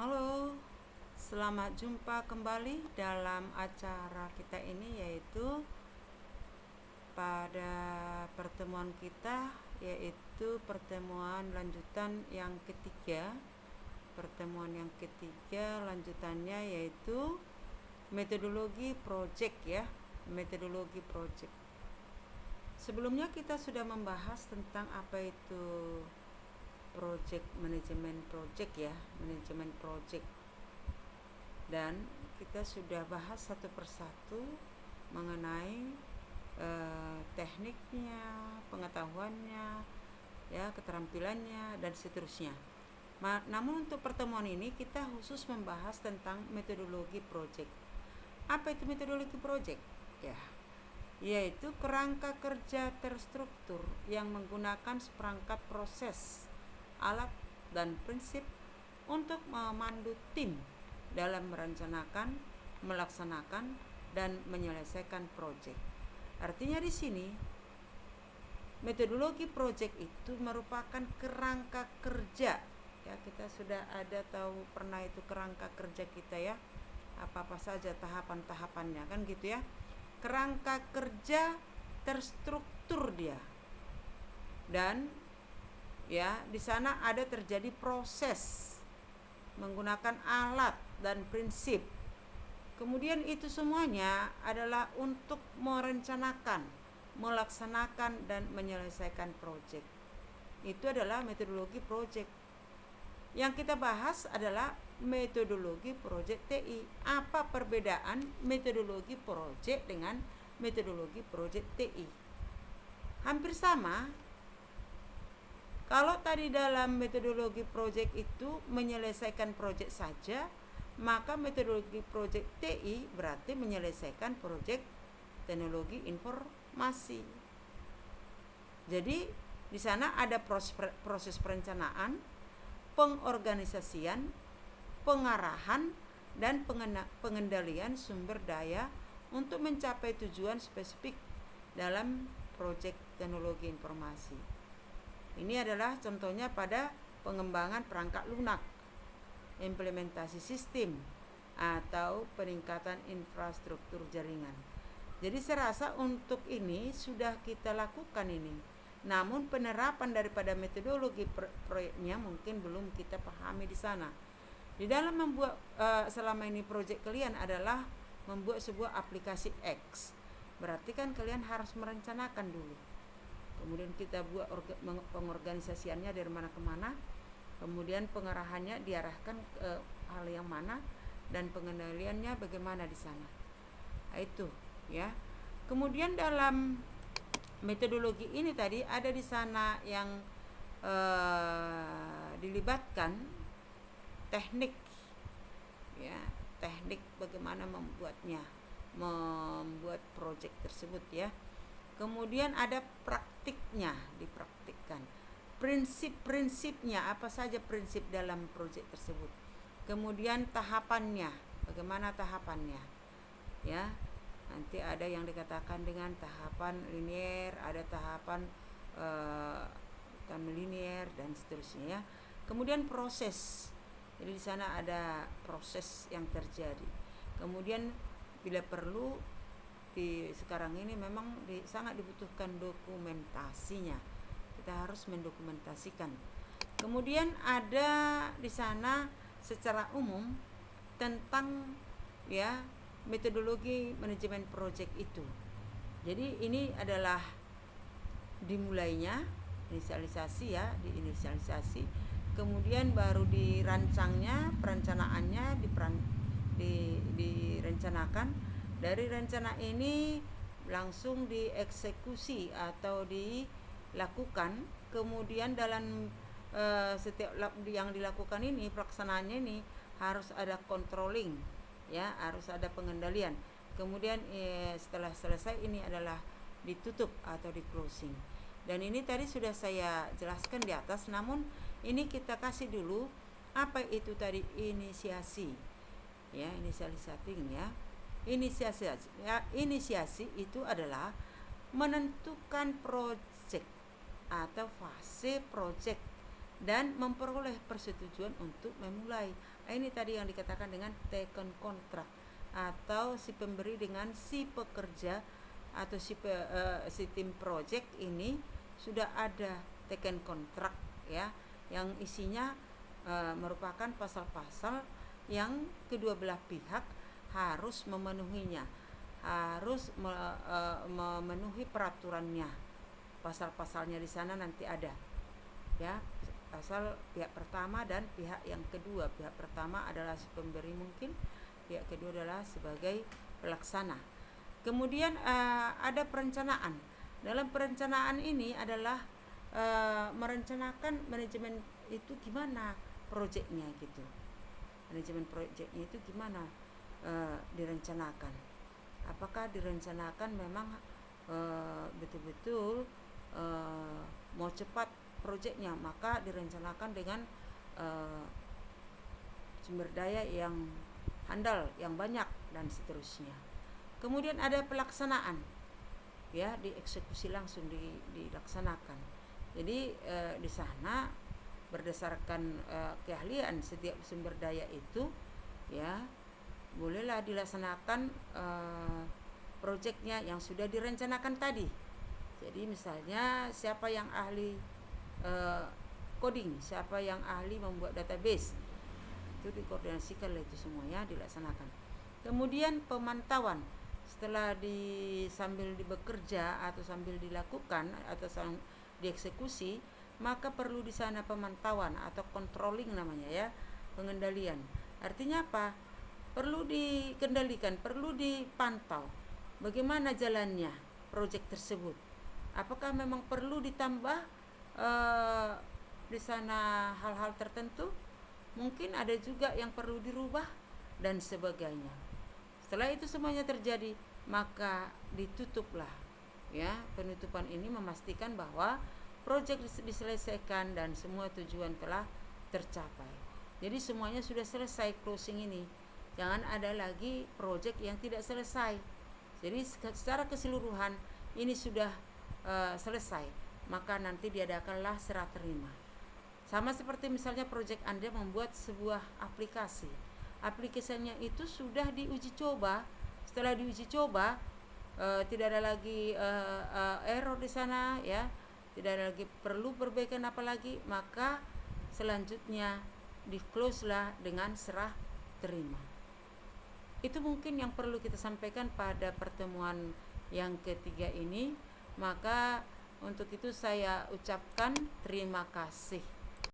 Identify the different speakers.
Speaker 1: Halo, selamat jumpa kembali dalam acara kita ini, yaitu pada pertemuan kita, yaitu pertemuan lanjutan yang ketiga. Pertemuan yang ketiga lanjutannya yaitu metodologi project ya, metodologi project. Sebelumnya kita sudah membahas tentang apa itu manajemen project, dan kita sudah bahas satu persatu mengenai tekniknya, pengetahuannya, ya, keterampilannya dan seterusnya. Namun untuk pertemuan ini kita khusus membahas tentang metodologi project. Apa itu metodologi project? Ya, yaitu kerangka kerja terstruktur yang menggunakan seperangkat proses, alat, dan prinsip untuk memandu tim dalam merencanakan, melaksanakan, dan menyelesaikan proyek. Artinya di sini metodologi proyek itu merupakan kerangka kerja. Ya, kita sudah ada tahu pernah itu kerangka kerja kita ya. Apa-apa saja tahapan-tahapannya kan gitu ya. Kerangka kerja terstruktur dia. Dan ya, di sana ada terjadi proses menggunakan alat dan prinsip. Kemudian itu semuanya adalah untuk merencanakan, melaksanakan, dan menyelesaikan proyek. Itu adalah metodologi proyek. Yang kita bahas adalah metodologi proyek TI. Apa perbedaan metodologi proyek dengan metodologi proyek TI? Hampir sama. Kalau tadi dalam metodologi proyek itu menyelesaikan proyek saja, maka metodologi proyek TI berarti menyelesaikan proyek teknologi informasi. Jadi di sana ada proses perencanaan, pengorganisasian, pengarahan, dan pengendalian sumber daya untuk mencapai tujuan spesifik dalam proyek teknologi informasi. Ini adalah contohnya pada pengembangan perangkat lunak, implementasi sistem, atau peningkatan infrastruktur jaringan. Jadi saya rasa untuk ini sudah kita lakukan ini. Namun penerapan daripada metodologi proyeknya mungkin belum kita pahami di sana. Di dalam membuat selama ini proyek kalian adalah membuat sebuah aplikasi X. Berarti kan kalian harus merencanakan dulu. Kemudian kita buat pengorganisasiannya dari mana ke mana. Kemudian pengarahannya diarahkan ke hal yang mana, dan pengendaliannya bagaimana di sana. Nah, itu ya. Kemudian dalam metodologi ini tadi ada di sana yang dilibatkan teknik, ya, teknik bagaimana membuat proyek tersebut ya. Kemudian ada praktiknya, dipraktikkan. Prinsip-prinsipnya, apa saja prinsip dalam proyek tersebut. Kemudian tahapannya, bagaimana tahapannya, ya. Nanti ada yang dikatakan dengan tahapan linier, ada tahapan bukan linier, dan seterusnya ya. Kemudian proses. Jadi di sana ada proses yang terjadi. Kemudian bila perlu sekarang ini memang sangat dibutuhkan dokumentasinya. Kita harus mendokumentasikan. Kemudian ada di sana secara umum tentang ya metodologi manajemen proyek itu. Jadi ini adalah dimulainya inisialisasi ya, diinisialisasi, kemudian baru dirancangnya, perencanaannya direncanakan. Dari rencana ini langsung dieksekusi atau dilakukan. Kemudian dalam setiap yang dilakukan ini, pelaksanaannya ini harus ada controlling, ya, harus ada pengendalian. Kemudian setelah selesai ini adalah ditutup atau di closing. Dan ini tadi sudah saya jelaskan di atas, namun ini kita kasih dulu apa itu tadi inisiasi, ya, inisialisasi ya. Inisiasi itu adalah menentukan proyek atau fase proyek dan memperoleh persetujuan untuk memulai. Ini tadi yang dikatakan dengan taken kontrak, atau si pemberi dengan si pekerja atau si tim project ini sudah ada taken kontrak ya, yang isinya merupakan pasal-pasal yang kedua belah pihak harus memenuhinya, harus memenuhi peraturannya. Pasal-pasalnya di sana nanti ada ya, pasal pihak pertama dan pihak yang kedua. Pihak pertama adalah si pemberi mungkin, pihak kedua adalah sebagai pelaksana. Kemudian ada perencanaan. Dalam perencanaan ini adalah merencanakan manajemen itu gimana proyeknya gitu. Manajemen proyeknya itu gimana direncanakan. Apakah direncanakan memang betul-betul mau cepat proyeknya, maka direncanakan dengan sumber daya yang handal, yang banyak, dan seterusnya. Kemudian ada pelaksanaan ya, dieksekusi langsung dilaksanakan. Jadi di sana berdasarkan keahlian setiap sumber daya itu ya, bolehlah dilaksanakan proyeknya yang sudah direncanakan tadi. Jadi misalnya siapa yang ahli coding, siapa yang ahli membuat database, itu dikoordinasikan itu semuanya dilaksanakan. Kemudian pemantauan, setelah sambil bekerja atau sambil dilakukan atau dieksekusi, maka perlu di sana pemantauan atau controlling namanya ya, pengendalian. Artinya apa? Perlu dikendalikan, perlu dipantau bagaimana jalannya proyek tersebut. Apakah memang perlu ditambah di sana hal-hal tertentu? Mungkin ada juga yang perlu dirubah dan sebagainya. Setelah itu semuanya terjadi, maka ditutuplah ya. Penutupan ini memastikan bahwa proyek diselesaikan dan semua tujuan telah tercapai. Jadi semuanya sudah selesai, closing ini. Jangan ada lagi proyek yang tidak selesai. Jadi secara keseluruhan ini sudah selesai, maka nanti diadakanlah serah terima. Sama seperti misalnya proyek Anda membuat sebuah aplikasi. Aplikasinya itu sudah diuji coba. Setelah diuji coba, tidak ada lagi error di sana ya, tidak ada lagi perlu perbaikan apalagi, maka selanjutnya di close lah dengan serah terima. Itu mungkin yang perlu kita sampaikan pada pertemuan yang ketiga ini. Maka untuk itu saya ucapkan terima kasih.